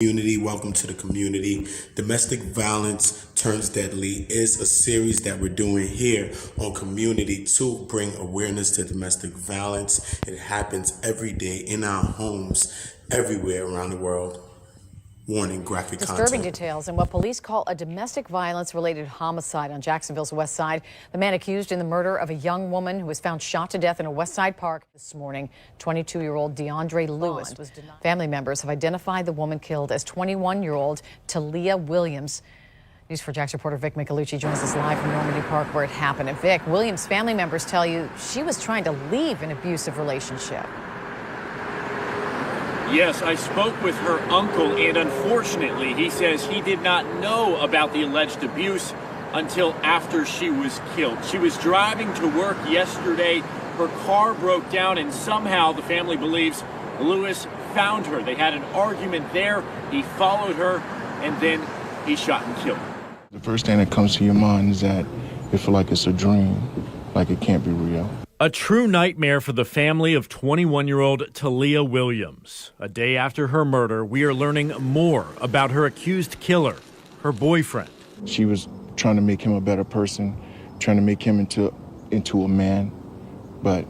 Community, welcome to the community. Domestic violence turns deadly is a series that we're doing here on Community to bring awareness to domestic violence. It happens every day in our homes, everywhere around the world. Warning, graphic Disturbing content. details in what police call a domestic violence-related homicide on Jacksonville's west side. The man accused in the murder of a young woman who was found shot to death in a West Side park this morning. 22-year-old DeAndre Lewis was denied. Family members have identified the woman killed as 21-year-old Talia Williams. News4Jax reporter Vic Micolucci joins us live from Normandy Park where it happened. And Vic, Williams' family members tell you she was trying to leave an abusive relationship. Yes, I spoke with her uncle, and unfortunately, he says he did not know about the alleged abuse until after she was killed. She was driving to work yesterday. Her car broke down, and somehow the family believes Lewis found her. They had an argument there. He followed her, and then he shot and killed her. The first thing that comes to your mind is that you feel like it's a dream, like it can't be real. A true nightmare for the family of 21-year-old Talia Williams. A day after her murder, we are learning more about her accused killer, her boyfriend. She was trying to make him a better person, trying to make him into a man, but...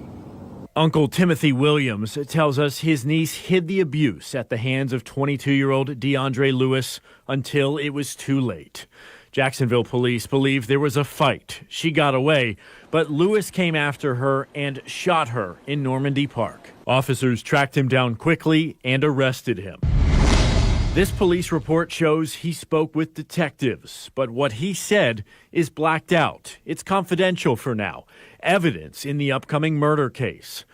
Uncle Timothy Williams tells us his niece hid the abuse at the hands of 22-year-old DeAndre Lewis until it was too late. Jacksonville police believe there was a fight. She got away, but Lewis came after her and shot her in Normandy Park. Officers tracked him down quickly and arrested him. This police report shows he spoke with detectives, but what he said is blacked out. It's confidential for now. Evidence in the upcoming murder case.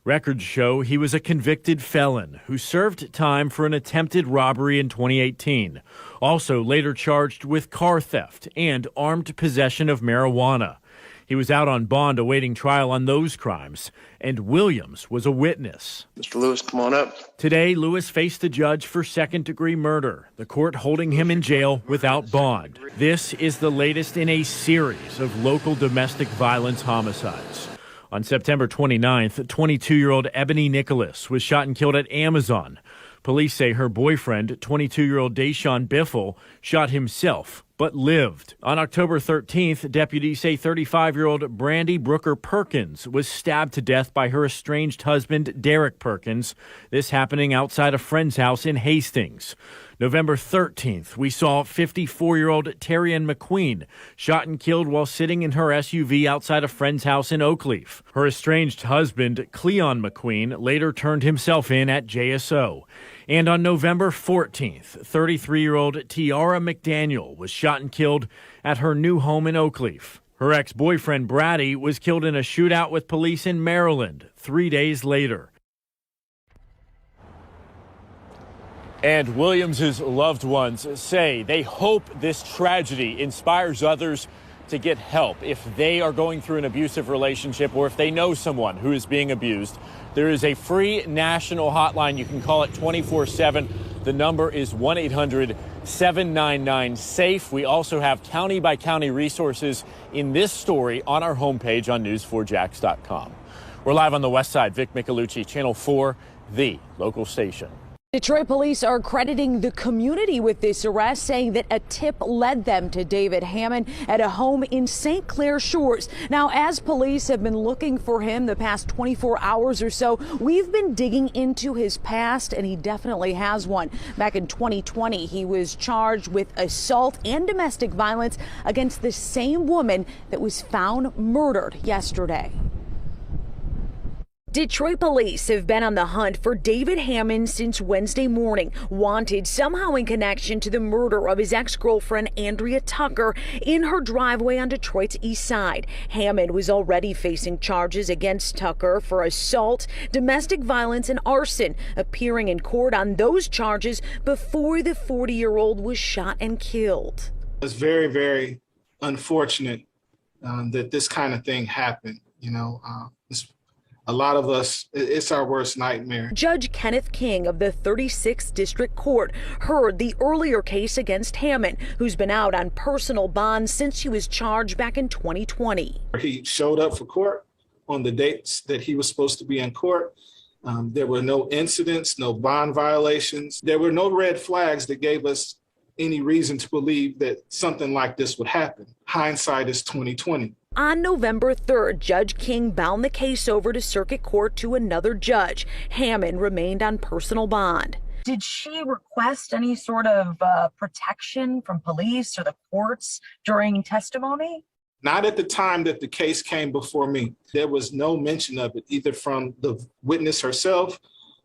Records show he was a convicted felon who served time for an attempted robbery in 2018. Also later charged with car theft and armed possession of marijuana. He was out on bond awaiting trial on those crimes, and Williams was a witness. Mr. Lewis, come on up. Today, Lewis faced a judge for second-degree murder, the court holding him in jail without bond. This is the latest in a series of local domestic violence homicides. On September 29th, 22-year-old Ebony Nicholas was shot and killed at Amazon. Police say her boyfriend, 22-year-old Deshaun Biffle, shot himself but lived. On October 13th, deputies say 35-year-old Brandy Brooker Perkins was stabbed to death by her estranged husband, Derek Perkins. This happening outside a friend's house in Hastings. November 13th, we saw 54-year-old Terrian McQueen shot and killed while sitting in her SUV outside a friend's house in Oakleaf. Her estranged husband, Cleon McQueen, later turned himself in at JSO. And on November 14th, 33-year-old Tiara McDaniel was shot and killed at her new home in Oakleaf. Her ex-boyfriend, Brady, was killed in a shootout with police in Maryland 3 days later. And Williams's loved ones say they hope this tragedy inspires others to get help if they are going through an abusive relationship or if they know someone who is being abused. There is a free national hotline. You can call it 24/7. The number is 1-800-799-SAFE. We also have county-by-county resources in this story on our homepage on news4jax.com. We're live on the west side. Vic Micolucci, Channel 4, the local station. Detroit police are crediting the community with this arrest, saying that a tip led them to David Hammond at a home in St. Clair Shores. Now, as police have been looking for him the past 24 hours or so, we've been digging into his past, and he definitely has one. Back in 2020, he was charged with assault and domestic violence against the same woman that was found murdered yesterday. Detroit police have been on the hunt for David Hammond since Wednesday morning, wanted somehow in connection to the murder of his ex-girlfriend Andrea Tucker in her driveway on Detroit's east side. Hammond was already facing charges against Tucker for assault, domestic violence, and arson, appearing in court on those charges before the 40-year-old was shot and killed. It's very, very unfortunate that this kind of thing happened. A lot of us, it's our worst nightmare. Judge Kenneth King of the 36th District Court heard the earlier case against Hammond, who's been out on personal bond since he was charged back in 2020. He showed up for court on the dates that he was supposed to be in court. There were no incidents, no bond violations. There were no red flags that gave us any reason to believe that something like this would happen. Hindsight is 2020. On November 3rd, Judge King bound the case over to circuit court to another judge. Hammond remained on personal bond. Did she request any sort of protection from police or the courts during testimony? Not at the time that the case came before me. There was no mention of it, either from the witness herself,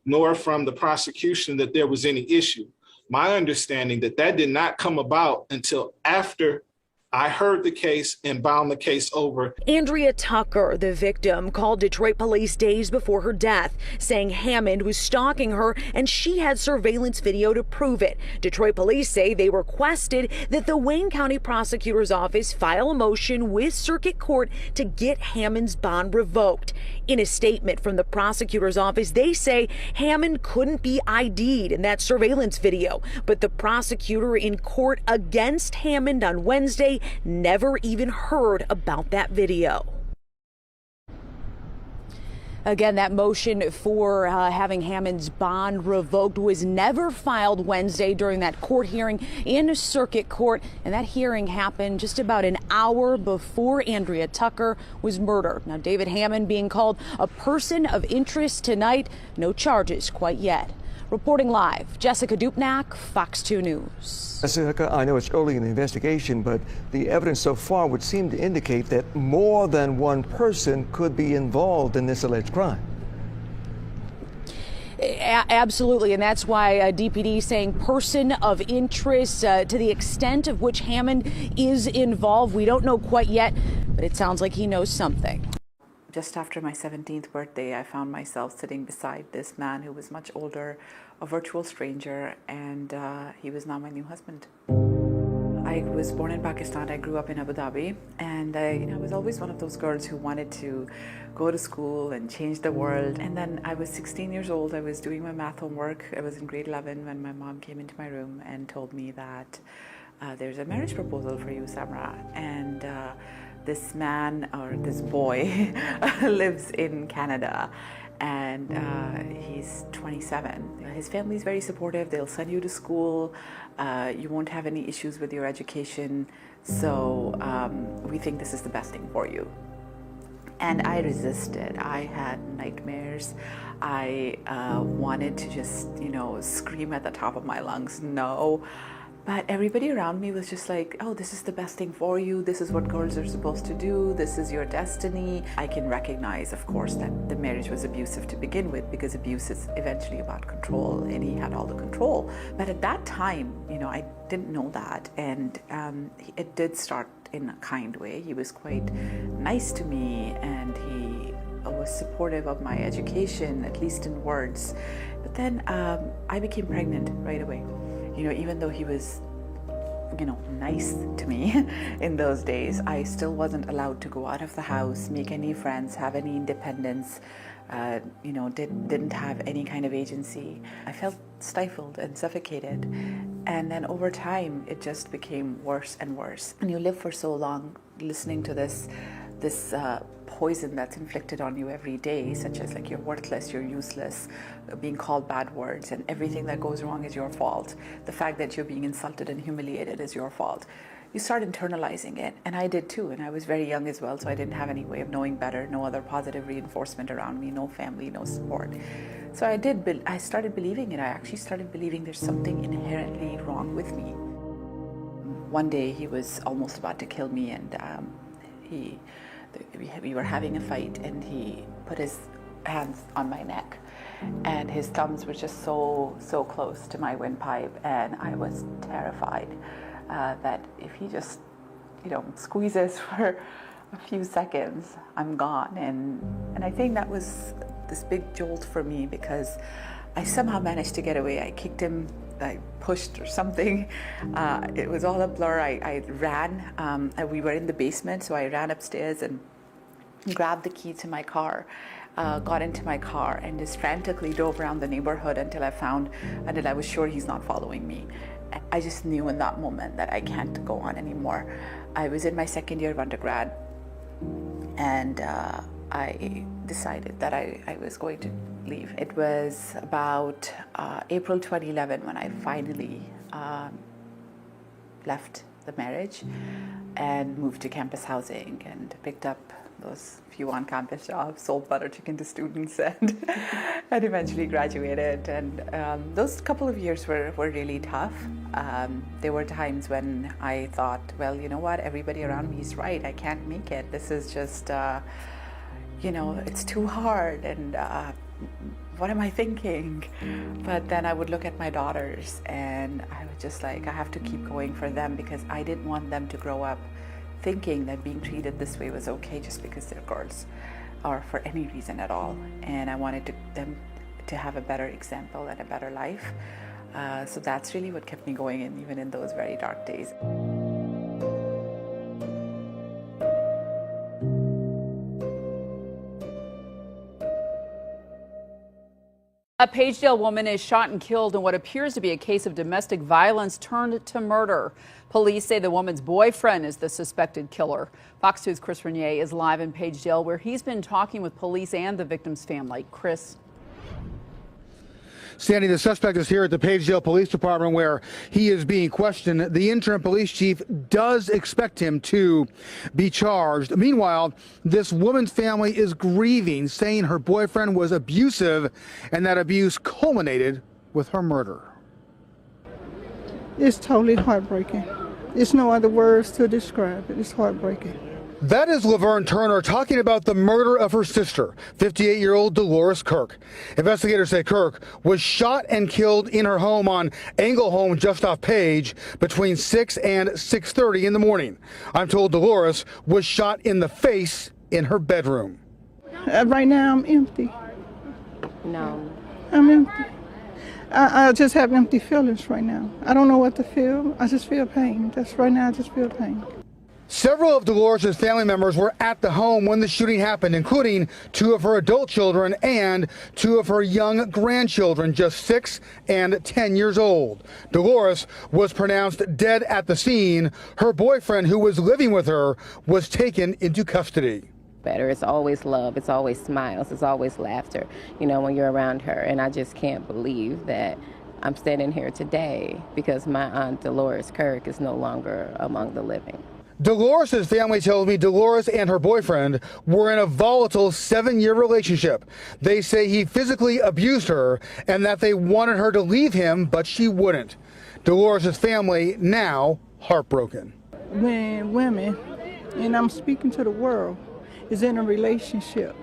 nor from the prosecution that there was any issue. My understanding that did not come about until after I heard the case and bound the case over. Andrea Tucker, the victim, called Detroit police days before her death, saying Hammond was stalking her and she had surveillance video to prove it. Detroit police say they requested that the Wayne County Prosecutor's Office file a motion with circuit court to get Hammond's bond revoked. In a statement from the prosecutor's office, they say Hammond couldn't be ID'd in that surveillance video, but the prosecutor in court against Hammond on Wednesday never even heard about that video. Again, that motion for having Hammond's bond revoked was never filed Wednesday during that court hearing in circuit court. And that hearing happened just about an hour before Andrea Tucker was murdered. Now, David Hammond being called a person of interest tonight. No charges quite yet. Reporting live, Jessica Dupnack, Fox 2 News. Jessica, I know it's early in the investigation, but the evidence so far would seem to indicate that more than one person could be involved in this alleged crime. Absolutely, and that's why DPD saying person of interest to the extent of which Hammond is involved. We don't know quite yet, but it sounds like he knows something. Just after my 17th birthday, I found myself sitting beside this man who was much older, a virtual stranger, and he was now my new husband. I was born in Pakistan. I grew up in Abu Dhabi, and I was always one of those girls who wanted to go to school and change the world. And then I was 16 years old. I was doing my math homework. I was in grade 11 when my mom came into my room and told me that there's a marriage proposal for you, Samra. And this man, or this boy, lives in Canada, and he's 27. His family's very supportive. They'll send you to school. You won't have any issues with your education. So we think this is the best thing for you. And I resisted. I had nightmares. I wanted to just, scream at the top of my lungs, no. But everybody around me was just like, oh, this is the best thing for you. This is what girls are supposed to do. This is your destiny. I can recognize, of course, that the marriage was abusive to begin with, because abuse is eventually about control, and he had all the control. But at that time, I didn't know that. And it did start in a kind way. He was quite nice to me, and he was supportive of my education, at least in words. But then I became pregnant right away. Even though he was, nice to me in those days, I still wasn't allowed to go out of the house, make any friends, have any independence, didn't have any kind of agency. I felt stifled and suffocated. And then over time, it just became worse and worse. And you live for so long listening to this poison that's inflicted on you every day, such as like you're worthless, you're useless, being called bad words, and everything that goes wrong is your fault. The fact that you're being insulted and humiliated is your fault. You start internalizing it, and I did too, and I was very young as well, so I didn't have any way of knowing better, no other positive reinforcement around me, no family, no support. So I started believing it. I actually started believing there's something inherently wrong with me. One day he was almost about to kill me, and we were having a fight, and he put his hands on my neck, and his thumbs were just so close to my windpipe, and I was terrified that if he just squeezes for a few seconds, I'm gone. And I think that was this big jolt for me, because I somehow managed to get away. I kicked him, I pushed or something. It was all a blur. I ran. We were in the basement, so I ran upstairs and grabbed the key to my car, got into my car, and just frantically drove around the neighborhood until I was sure he's not following me. I just knew in that moment that I can't go on anymore. I was in my second year of undergrad, and I decided that I was going to leave. It was about April 2011 when I finally left the marriage and moved to campus housing and picked up those few on-campus jobs, sold butter chicken to students, and eventually graduated. And those couple of years were really tough. There were times when I thought, well, you know what, everybody around me is right. I can't make it. This is just, it's too hard. And what am I thinking? But then I would look at my daughters and I was just like, I have to keep going for them, because I didn't want them to grow up thinking that being treated this way was okay just because they're girls, or for any reason at all. And I wanted them to have a better example and a better life. So that's really what kept me going, even in those very dark days. A Pagedale woman is shot and killed in what appears to be a case of domestic violence turned to murder. Police say the woman's boyfriend is the suspected killer. Fox 2's Chris Renier is live in Pagedale, where he's been talking with police and the victim's family. Chris. Sandy, the suspect is here at the Pagedale Police Department where he is being questioned. The interim police chief does expect him to be charged. Meanwhile, this woman's family is grieving, saying her boyfriend was abusive and that abuse culminated with her murder. It's totally heartbreaking. There's no other words to describe it. It's heartbreaking. That is Laverne Turner talking about the murder of her sister, 58-year-old Dolores Kirk. Investigators say Kirk was shot and killed in her home on Engle Home just off Page between 6 and 6:30 in the morning. I'm told Dolores was shot in the face in her bedroom. Right now I'm empty. No. I'm empty. I just have empty feelings right now. I don't know what to feel. I just feel pain. That's right now, I just feel pain. Several of Dolores' family members were at the home when the shooting happened, including 2 of her adult children and 2 of her young grandchildren, just 6 and 10 years old. Dolores was pronounced dead at the scene. Her boyfriend, who was living with her, was taken into custody. Better. It's always love. It's always smiles. It's always laughter, when you're around her. And I just can't believe that I'm standing here today because my aunt Dolores Kirk is no longer among the living. Dolores' family tells me Dolores and her boyfriend were in a volatile 7-year relationship. They say he physically abused her and that they wanted her to leave him, but she wouldn't. Dolores' family now heartbroken. When women, and I'm speaking to the world, is in a relationship,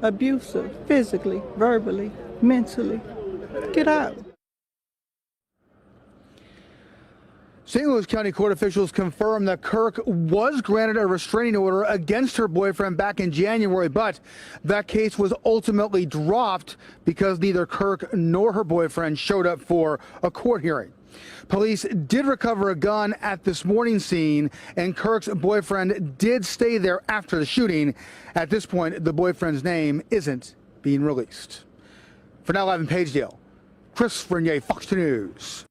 abusive, physically, verbally, mentally, get out. St. Louis County Court officials confirmed that Kirk was granted a restraining order against her boyfriend back in January, but that case was ultimately dropped because neither Kirk nor her boyfriend showed up for a court hearing. Police did recover a gun at this morning's scene, and Kirk's boyfriend did stay there after the shooting. At this point, the boyfriend's name isn't being released. For now, live in Pagedale, Chris Renier, Fox 2 News.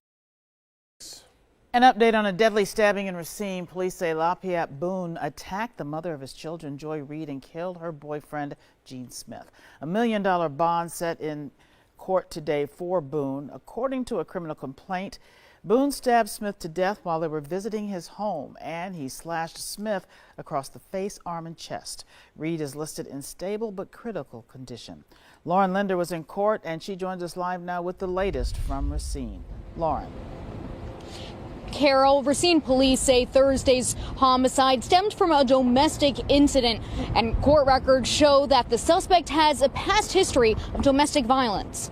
An update on a deadly stabbing in Racine. Police say Lafayette Boone attacked the mother of his children, Joy Reed, and killed her boyfriend, Gene Smith. $1 million bond set in court today for Boone. According to a criminal complaint, Boone stabbed Smith to death while they were visiting his home, and he slashed Smith across the face, arm, and chest. Reed is listed in stable but critical condition. Lauren Linder was in court, and she joins us live now with the latest from Racine. Lauren. Carol, Racine police say Thursday's homicide stemmed from a domestic incident, and court records show that the suspect has a past history of domestic violence.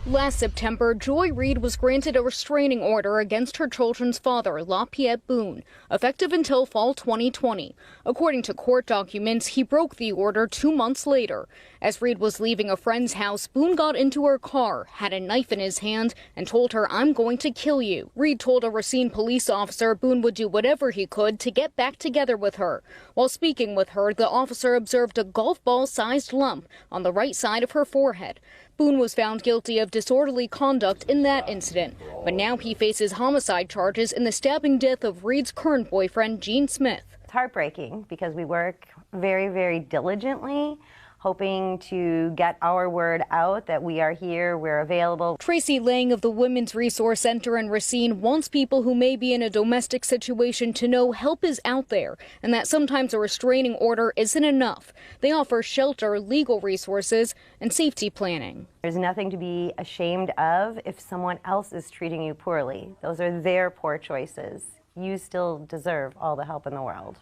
Last September, Joy Reed was granted a restraining order against her children's father, Lafayette Boone, effective until fall 2020. According to court documents, he broke the order 2 months later. As Reed was leaving a friend's house, Boone got into her car, had a knife in his hand, and told her, "I'm going to kill you." Reed told a Racine police officer Boone would do whatever he could to get back together with her. While speaking with her, the officer observed a golf ball-sized lump on the right side of her forehead. Boone was found guilty of disorderly conduct in that incident, but now he faces homicide charges in the stabbing death of Reed's current boyfriend, Gene Smith. It's heartbreaking because we work very, very diligently hoping to get our word out that we are here, we're available. Tracy Lang of the Women's Resource Center in Racine wants people who may be in a domestic situation to know help is out there and that sometimes a restraining order isn't enough. They offer shelter, legal resources, and safety planning. There's nothing to be ashamed of if someone else is treating you poorly. Those are their poor choices. You still deserve all the help in the world.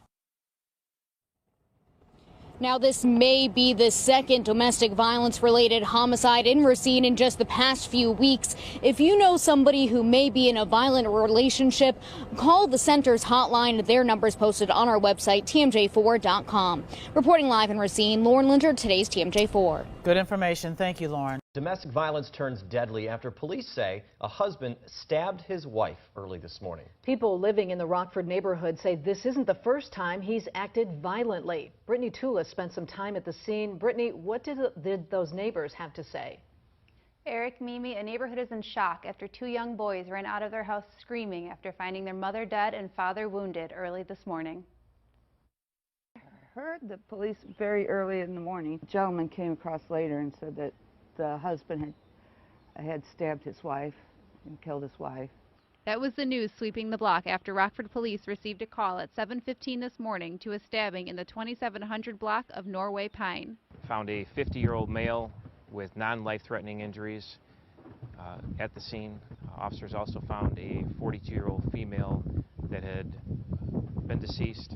Now, this may be the second domestic violence-related homicide in Racine in just the past few weeks. If you know somebody who may be in a violent relationship, call the center's hotline. Their number is posted on our website, TMJ4.com. Reporting live in Racine, Lauren Linder, today's TMJ4. Good information. Thank you, Lauren. Domestic violence turns deadly after police say a husband stabbed his wife early this morning. People living in the Rockford neighborhood say this isn't the first time he's acted violently. Brittany Tula spent some time at the scene. Brittany, what did those neighbors have to say? Eric, Mimi, a neighborhood is in shock after two young boys ran out of their house screaming after finding their mother dead and father wounded early this morning. Heard the police very early in the morning. A gentleman came across later and said that the husband had stabbed his wife and killed his wife. That was the news sweeping the block after Rockford police received a call at 7:15 this morning to a stabbing in the 2700 block of Norway Pine. Found a 50-year-old male with non-life-threatening injuries at the scene. Officers also found a 42-year-old female that had been deceased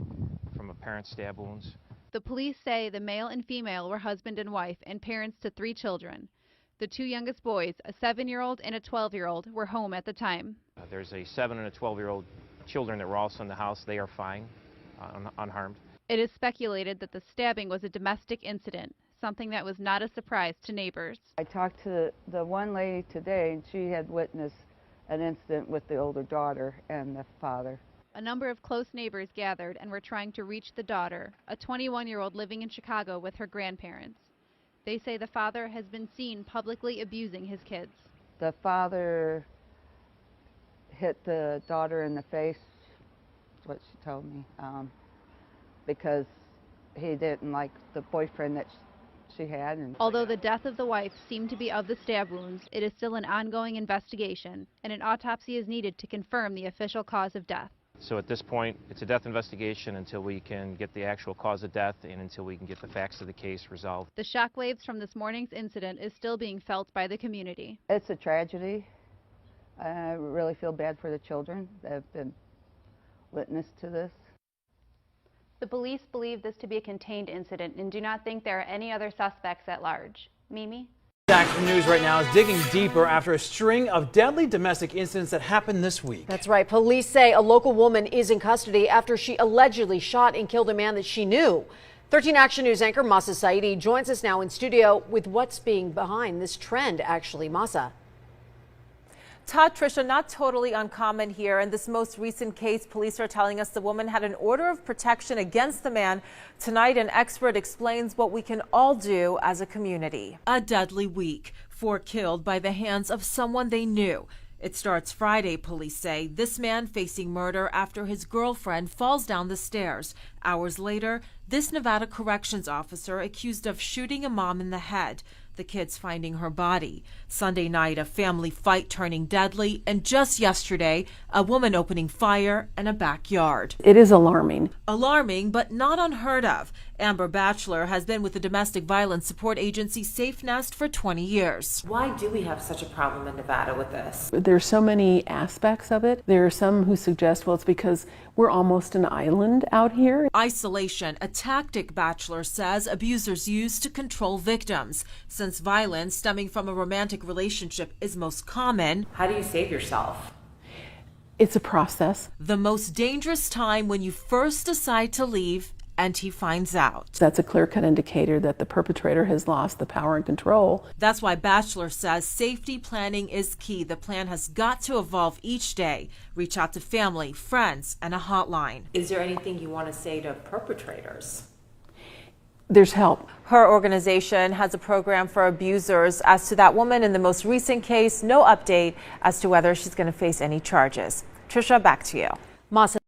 from apparent stab wounds. The police say the male and female were husband and wife and parents to 3 children. The two youngest boys, a 7-year-old and a 12-year-old, were home at the time. There's a 7 and a 12-year-old children that were also in the house. They are fine, unharmed. It is speculated that the stabbing was a domestic incident, something that was not a surprise to neighbors. I talked to the one lady today, and she had witnessed an incident with the older daughter and the father. A number of close neighbors gathered and were trying to reach the daughter, a 21-year-old living in Chicago with her grandparents. They say the father has been seen publicly abusing his kids. The father hit the daughter in the face, that's what she told me, because he didn't like the boyfriend that she had. And although the death of the wife seemed to be of the stab wounds, it is still an ongoing investigation, and an autopsy is needed to confirm the official cause of death. So at this point, it's a death investigation until we can get the actual cause of death and until we can get the facts of the case resolved. The shockwaves from this morning's incident is still being felt by the community. It's a tragedy. I really feel bad for the children that have been witness to this. The police believe this to be a contained incident and do not think there are any other suspects at large. Mimi? Action News right now is digging deeper after a string of deadly domestic incidents that happened this week. That's right. Police say a local woman is in custody after she allegedly shot and killed a man that she knew. 13 Action News anchor Masa Saidi joins us now in studio with what's being behind this trend, actually. Masa. Todd, Tricia, not totally uncommon here. In this most recent case, police are telling us the woman had an order of protection against the man. Tonight, an expert explains what we can all do as a community. A deadly week. 4 killed by the hands of someone they knew. It starts Friday, police say. This man facing murder after his girlfriend falls down the stairs. Hours later, this Nevada corrections officer accused of shooting a mom in the head. The kids finding her body. Sunday night, a family fight turning deadly, and just yesterday, a woman opening fire in a backyard. It is alarming. Alarming, but not unheard of. Amber Batchelor has been with the domestic violence support agency Safe Nest for 20 years. Why do we have such a problem in Nevada with this? There's so many aspects of it. There are some who suggest, well, it's because we're almost an island out here. Isolation, a tactic Batchelor says abusers use to control victims. Since violence stemming from a romantic relationship is most common, how do you save yourself? It's a process. The most dangerous time when you first decide to leave and he finds out. That's a clear-cut indicator that the perpetrator has lost the power and control. That's why Batchelor says safety planning is key. The plan has got to evolve each day. Reach out to family, friends, and a hotline. Is there anything you want to say to perpetrators? There's help. Her organization has a program for abusers. As to that woman in the most recent case, no update as to whether she's going to face any charges. Tricia, back to you. Masa.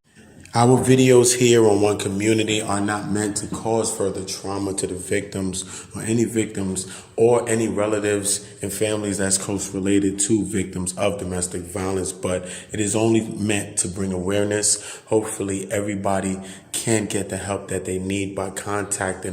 Our videos here on One Community are not meant to cause further trauma to the victims or any victims or any relatives and families that's close related to victims of domestic violence, but it is only meant to bring awareness. Hopefully everybody can get the help that they need by contacting